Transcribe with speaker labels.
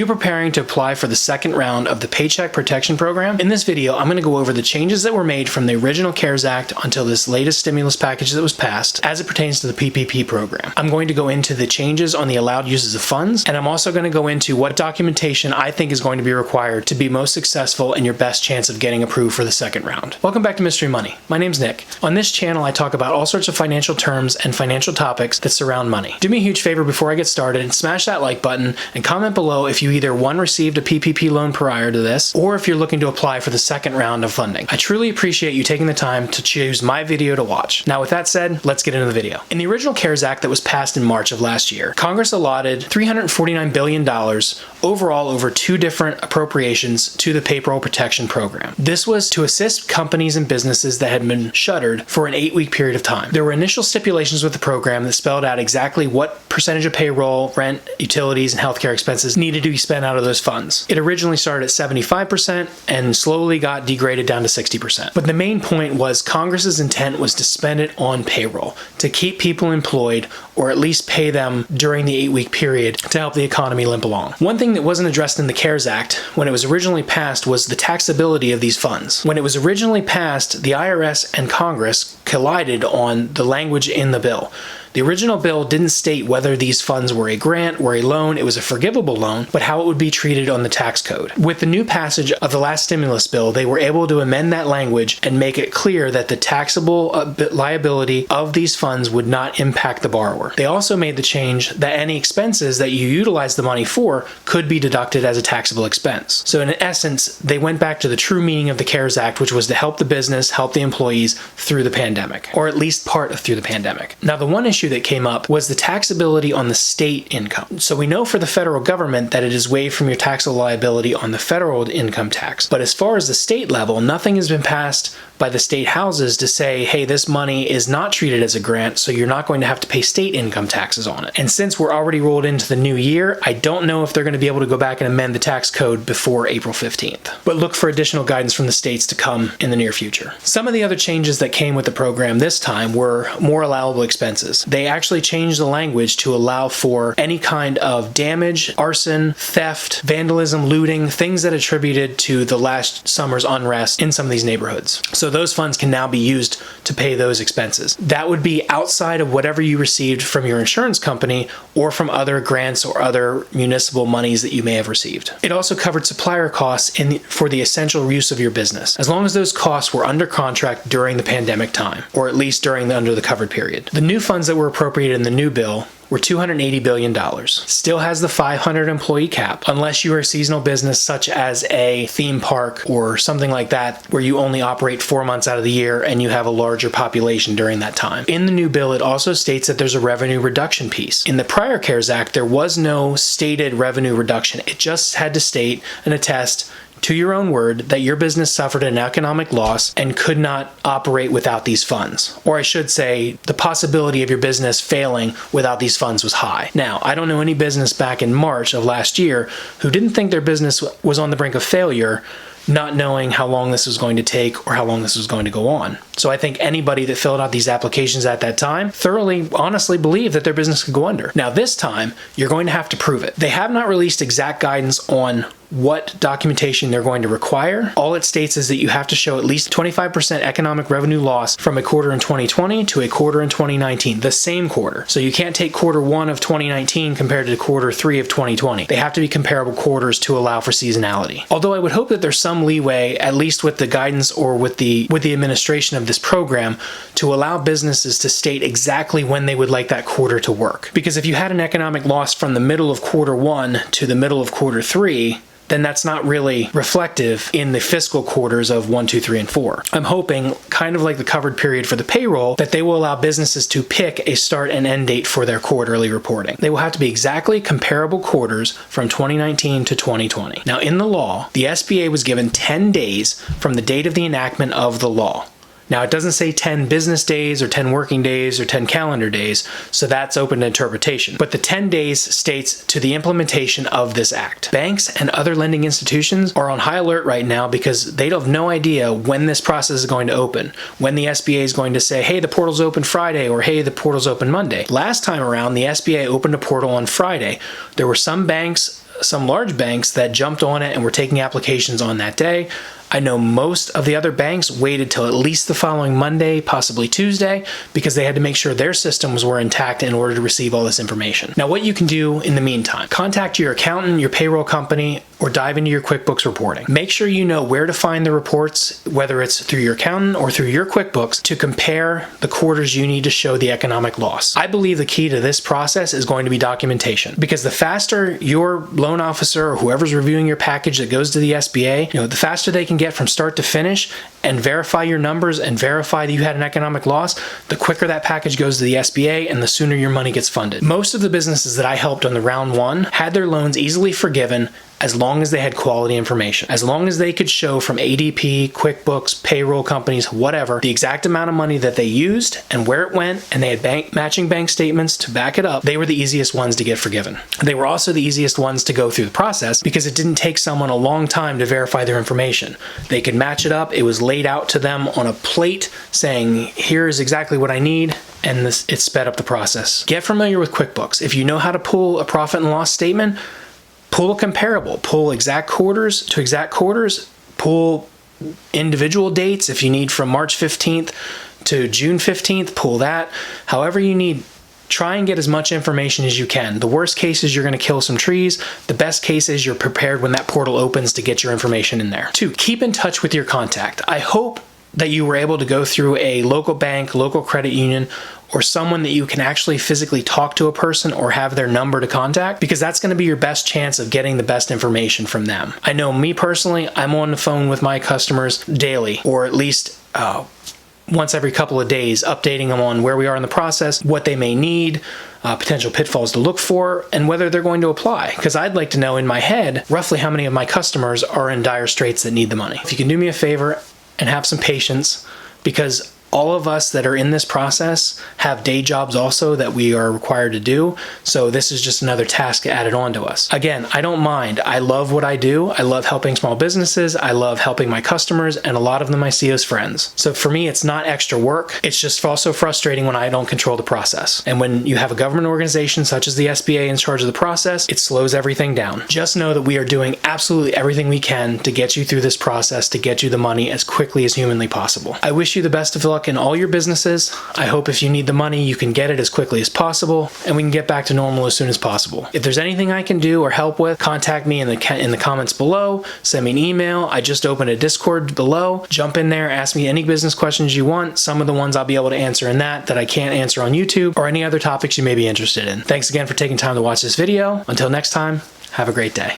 Speaker 1: You're preparing to apply for the second round of the Paycheck Protection Program. In this video, I'm going to go over the changes that were made from the original CARES Act until this latest stimulus package that was passed as it pertains to the PPP program. I'm going to go into the changes on the allowed uses of funds, and I'm also going to go into what documentation I think is going to be required to be most successful and your best chance of getting approved for the second round. Welcome back to Mystery Money. My name's Nick. On this channel, I talk about all sorts of financial terms and financial topics that surround money. Do me a huge favor before I get started and smash that like button and comment below if you either received a PPP loan prior to this, or if you're looking to apply for the second round of funding. I truly appreciate you taking the time to choose my video to watch. Now with that said, let's get into the video. In the original CARES Act that was passed in March of last year, Congress allotted $349 billion overall over two different appropriations to the Payroll Protection Program. This was to assist companies and businesses that had been shuttered for an 8-week period of time. There were initial stipulations with the program that spelled out exactly what percentage of payroll, rent, utilities, and healthcare expenses needed to be spent out of those funds. It originally started at 75% and slowly got degraded down to 60%. But the main point was Congress's intent was to spend it on payroll, to keep people employed or at least pay them during the 8-week period to help the economy limp along. One thing that wasn't addressed in the CARES Act when it was originally passed was the taxability of these funds. When it was originally passed, the IRS and Congress collided on the language in the bill. The original bill didn't state whether these funds were a grant or a loan. It was a forgivable loan, but how it would be treated on the tax code. With the new passage of the last stimulus bill, they were able to amend that language and make it clear that the taxable liability of these funds would not impact the borrower. They also made the change that any expenses that you utilize the money for could be deducted as a taxable expense. So in essence, they went back to the true meaning of the CARES Act, which was to help the business, help the employees through the pandemic, or at least part of through the pandemic. Now, the one issue that came up was the taxability on the state income. So we know for the federal government that it is waived from your taxable liability on the federal income tax. But as far as the state level, nothing has been passed by the state houses to say, hey, this money is not treated as a grant, so you're not going to have to pay state income taxes on it. And since we're already rolled into the new year, I don't know if they're going to be able to go back and amend the tax code before April 15th. But look for additional guidance from the states to come in the near future. Some of the other changes that came with the program this time were more allowable expenses. They actually changed the language to allow for any kind of damage, arson, theft, vandalism, looting, things that attributed to the last summer's unrest in some of these neighborhoods. So those funds can now be used to pay those expenses. That would be outside of whatever you received from your insurance company or from other grants or other municipal monies that you may have received. It also covered supplier costs for the essential use of your business, as long as those costs were under contract during the pandemic time, or at least during the under the covered period. The new funds that were appropriated in the new bill were $280 billion. Still has the 500 employee cap, unless you are a seasonal business such as a theme park or something like that, where you only operate 4 months out of the year and you have a larger population during that time. In the new bill, it also states that there's a revenue reduction piece. In the prior CARES Act, there was no stated revenue reduction. It just had to state and attest to your own word that your business suffered an economic loss and could not operate without these funds. Or I should say, the possibility of your business failing without these funds was high. Now, I don't know any business back in March of last year who didn't think their business was on the brink of failure, not knowing how long this was going to take or how long this was going to go on. So I think anybody that filled out these applications at that time thoroughly, honestly believed that their business could go under. Now this time, you're going to have to prove it. They have not released exact guidance on what documentation they're going to require. All it states is that you have to show at least 25% economic revenue loss from a quarter in 2020 to a quarter in 2019, the same quarter. So you can't take quarter 1 of 2019 compared to quarter 3 of 2020. They have to be comparable quarters to allow for seasonality. Although I would hope that there's some leeway, at least with the guidance or with the administration of this program, to allow businesses to state exactly when they would like that quarter to work. Because if you had an economic loss from the middle of quarter 1 to the middle of quarter 3, then that's not really reflective in the fiscal quarters of 1, 2, 3, and 4. I'm hoping, kind of like the covered period for the payroll, that they will allow businesses to pick a start and end date for their quarterly reporting. They will have to be exactly comparable quarters from 2019 to 2020. Now, in the law, the SBA was given 10 days from the date of the enactment of the law. Now, it doesn't say 10 business days or 10 working days or 10 calendar days, so that's open to interpretation. But the 10 days states to the implementation of this act. Banks and other lending institutions are on high alert right now because they have no idea when this process is going to open, when the SBA is going to say, hey, the portal's open Friday, or hey, the portal's open Monday. Last time around, the SBA opened a portal on Friday. There were some banks, some large banks, that jumped on it and were taking applications on that day. I know most of the other banks waited till at least the following Monday, possibly Tuesday, because they had to make sure their systems were intact in order to receive all this information. Now, what you can do in the meantime, contact your accountant, your payroll company, or dive into your QuickBooks reporting. Make sure you know where to find the reports, whether it's through your accountant or through your QuickBooks, to compare the quarters you need to show the economic loss. I believe the key to this process is going to be documentation, because the faster your loan officer or whoever's reviewing your package that goes to the SBA, the faster they can get from start to finish and verify your numbers and verify that you had an economic loss, the quicker that package goes to the SBA and the sooner your money gets funded. Most of the businesses that I helped on the round one had their loans easily forgiven as long as they had quality information. As long as they could show from ADP, QuickBooks, payroll companies, whatever, the exact amount of money that they used and where it went, and they had matching bank statements to back it up, they were the easiest ones to get forgiven. They were also the easiest ones to go through the process because it didn't take someone a long time to verify their information. They could match it up. It was laid out to them on a plate saying, here's exactly what I need, and it sped up the process. Get familiar with QuickBooks. If you know how to pull a profit and loss statement, pull a comparable, pull exact quarters to exact quarters, pull individual dates. If you need from March 15th to June 15th, pull that. However you need, try and get as much information as you can. The worst case is you're going to kill some trees. The best case is you're prepared when that portal opens to get your information in there. 2, keep in touch with your contact. I hope that you were able to go through a local bank, local credit union, or someone that you can actually physically talk to a person or have their number to contact, because that's going to be your best chance of getting the best information from them. I know me personally, I'm on the phone with my customers daily, or at least once every couple of days, updating them on where we are in the process, what they may need, potential pitfalls to look for, and whether they're going to apply. Because I'd like to know in my head roughly how many of my customers are in dire straits that need the money. If you can do me a favor and have some patience, because all of us that are in this process have day jobs also that we are required to do. So this is just another task added on to us. Again, I don't mind. I love what I do. I love helping small businesses. I love helping my customers, and a lot of them I see as friends. So for me, it's not extra work. It's just also frustrating when I don't control the process. And when you have a government organization such as the SBA in charge of the process, it slows everything down. Just know that we are doing absolutely everything we can to get you through this process, to get you the money as quickly as humanly possible. I wish you the best of luck in all your businesses. I hope if you need the money, you can get it as quickly as possible, and we can get back to normal as soon as possible. If there's anything I can do or help with, contact me in the comments below, send me an email. I just opened a Discord below. Jump in there, ask me any business questions you want. Some of the ones I'll be able to answer in that I can't answer on YouTube, or any other topics you may be interested in. Thanks again for taking time to watch this video. Until next time, have a great day.